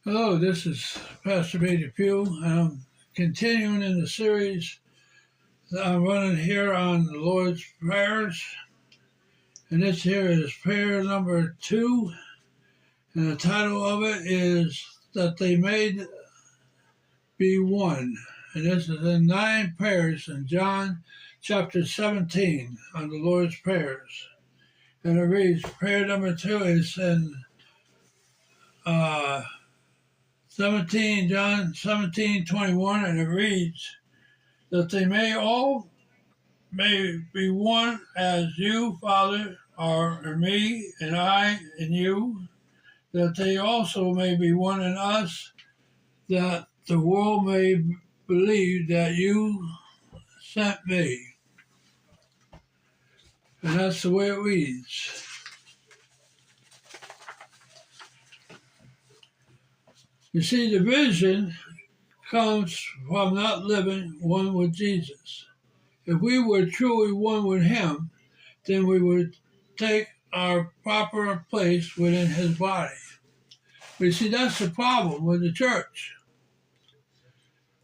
Hello, this is Pastor Beatty Pugh. I'm continuing in the series that I'm running here on the Lord's Prayers. And this here is prayer number 2. And the title of it is That They May Be One. And this is in 9 prayers in John chapter 17 on the Lord's Prayers. And it reads, prayer number 2 is in John 17:21, and it reads, that they may be one as you, Father, are in me, and I in you, that they also may be one in us, that the world may believe that you sent me. And that's the way it reads. You see, the vision comes from not living one with Jesus. If we were truly one with him, then we would take our proper place within his body. But you see, that's the problem with the church.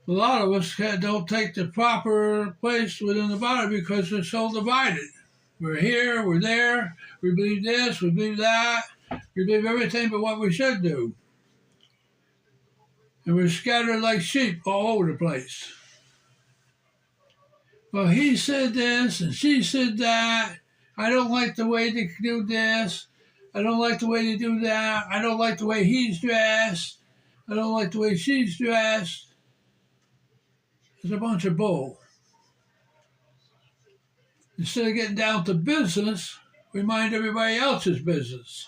A lot of us don't take the proper place within the body because we're so divided. We're here, we're there, we believe this, we believe that, we believe everything but what we should do. And we're scattered like sheep all over the place. Well, he said this and she said that. I don't like the way they do this. I don't like the way they do that. I don't like the way he's dressed. I don't like the way she's dressed. It's a bunch of bull. Instead of getting down to business, we mind everybody else's business.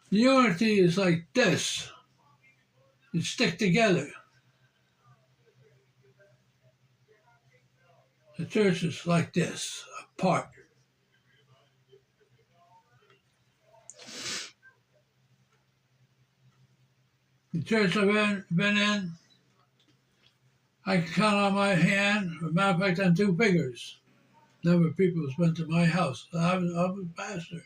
Unity is like this. You stick together. The church is like this, apart. The church I've been in, I can count on my hand. As a matter of fact, on 2 fingers. Number of people who's been to my house. I was a pastor.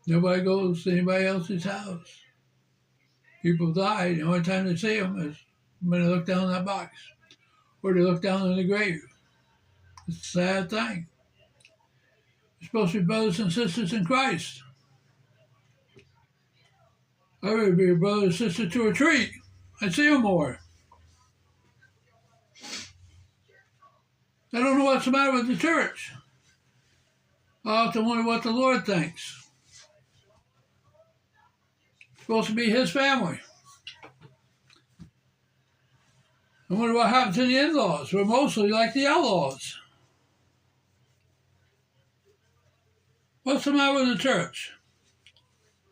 Nobody goes to anybody else's house. People die. The only time they see them is when they look down that box. Or they look down in the grave. It's a sad thing. We're supposed to be brothers and sisters in Christ. I would be a brother or sister to a tree. I'd see them more. I don't know what's the matter with the church. I have to wonder what the Lord thinks. It's supposed to be his family. I wonder what happened to the in-laws. We're mostly like the outlaws. What's the matter with the church?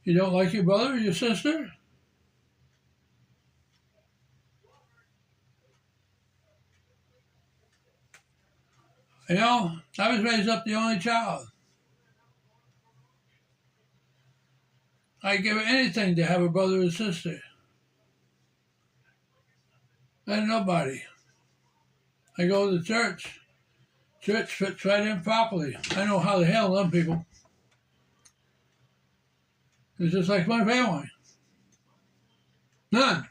You don't like your brother or your sister? You know, I was raised up the only child. I'd give anything to have a brother or sister. I had nobody. I go to the church. Church fits right in properly. I know how to handle them people. It's just like my family. None.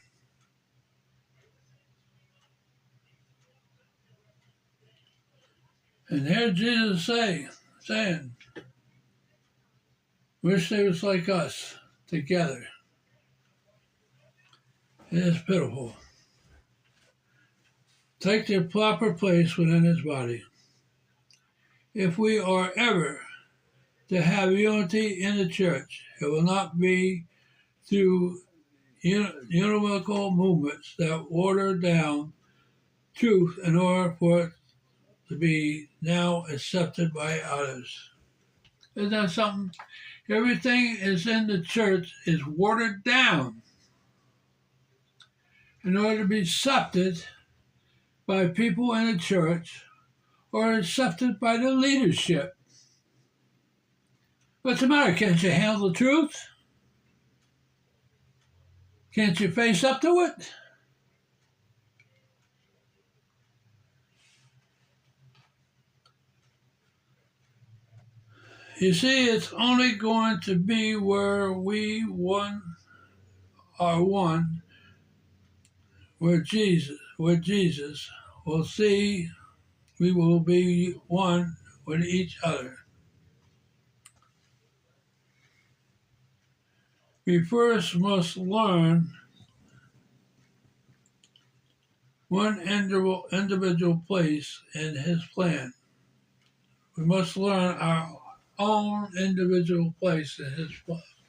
And here's Jesus saying, wish they was like us, together. It is pitiful. Take their proper place within his body. If we are ever to have unity in the church, it will not be through univocal movements that water down truth in order for it to be now accepted by others. Isn't that something? Everything is in the church is watered down in order to be accepted by people in the church or accepted by the leadership. What's the matter? Can't you handle the truth? Can't you face up to it? You see, it's only going to be where we are one, where Jesus will see we will be one with each other. We first must learn one individual place in his plan. We must learn our own individual place in his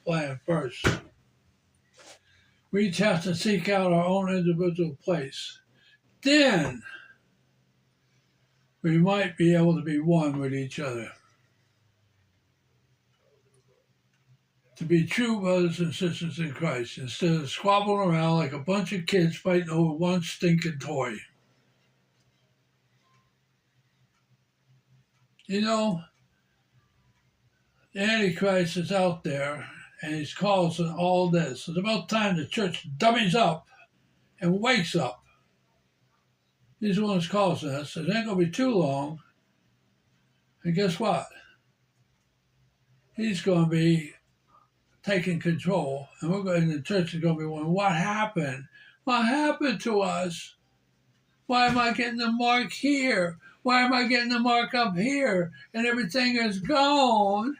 plan first. We each have to seek out our own individual place. Then we might be able to be one with each other. To be true brothers and sisters in Christ, instead of squabbling around like a bunch of kids fighting over one stinking toy. You know, the Antichrist is out there, and he's causing all this. It's about time the church dummies up and wakes up. He's the one who's causing this. It ain't going to be too long. And guess what? He's going to be taking control, and the church is going to be wondering, what happened? What happened to us? Why am I getting the mark here? Why am I getting the mark up here? And everything is gone.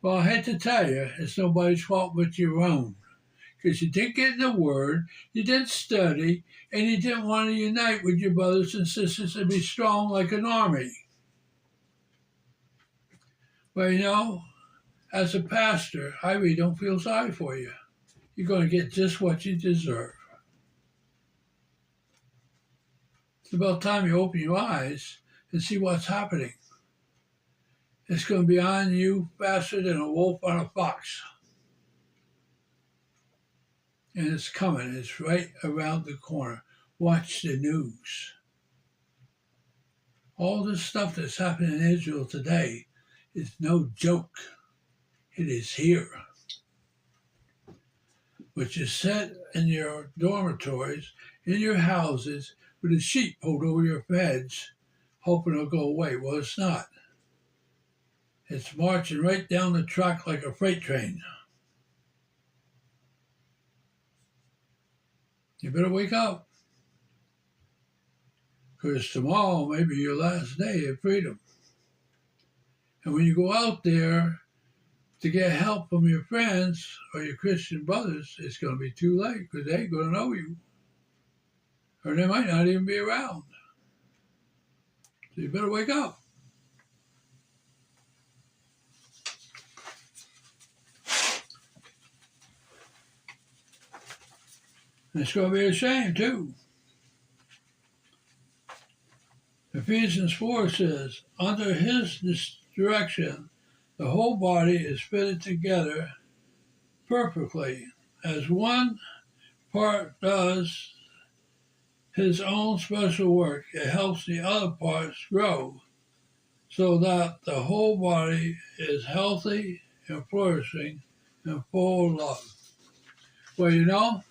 Well, I hate to tell you, it's nobody's fault but your own. Because you didn't get in the Word, you didn't study, and you didn't want to unite with your brothers and sisters and be strong like an army. Well, you know, as a pastor, I really don't feel sorry for you. You're going to get just what you deserve. It's about time you open your eyes and see what's happening. It's going to be on you faster than a wolf on a fox. And it's coming. It's right around the corner. Watch the news. All this stuff that's happening in Israel today is no joke. It is here. But you sit in your dormitories, in your houses, with a sheet pulled over your heads, hoping it'll go away. Well, it's not. It's marching right down the track like a freight train. You better wake up. Because tomorrow may be your last day of freedom. And when you go out there to get help from your friends or your Christian brothers, it's going to be too late because they ain't going to know you. Or they might not even be around. So you better wake up. And it's going to be a shame, too. Ephesians 4 says, under his direction, the whole body is fitted together perfectly. As one part does his own special work, it helps the other parts grow so that the whole body is healthy and flourishing and full of love. Well, you know,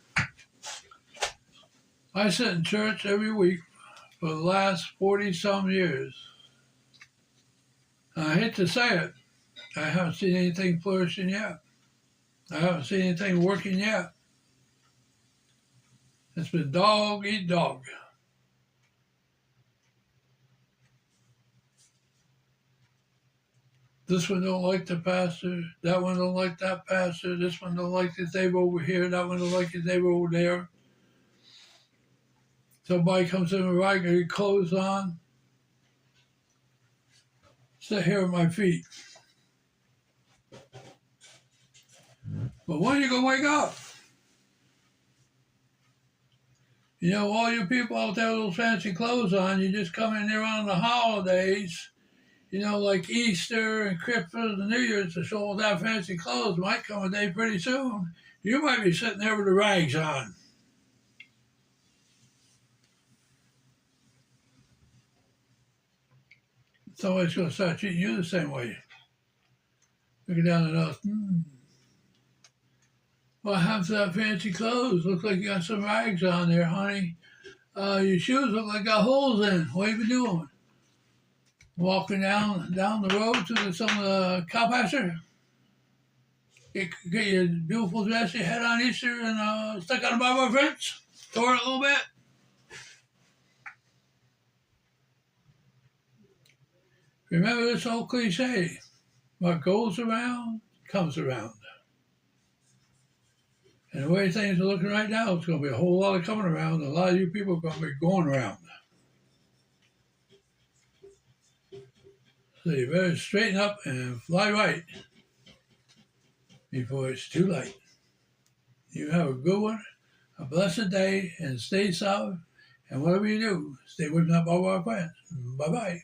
I sit in church every week for the last 40-some years. And I hate to say it, I haven't seen anything flourishing yet. I haven't seen anything working yet. It's been dog eat dog. This one don't like the pastor, that one don't like that pastor, this one don't like his neighbor over here, that one don't like his neighbor over there. Somebody comes in with raggedy clothes on. Sit here at my feet. But when are you going to wake up? You know, all you people out there with those fancy clothes on, you just come in there on the holidays, you know, like Easter and Christmas and New Year's, to show all that fancy clothes might come a day pretty soon. You might be sitting there with the rags on. Somebody's going to start treating you the same way. Looking down at us. What happened to that fancy clothes? Looks like you got some rags on there, honey. Your shoes look like got holes in. What have you been doing? walking down the road to some of the cow pasture. Get your beautiful dress you had on Easter and stuck on the barbed wire fence. Tore it a little bit. Remember this old cliche: what goes around comes around. And the way things are looking right now, it's going to be a whole lot of coming around. And a lot of you people are going to be going around. So you better straighten up and fly right before it's too late. You have a good one, a blessed day, and stay solid. And whatever you do, stay with that barbed wire fence. Bye-bye.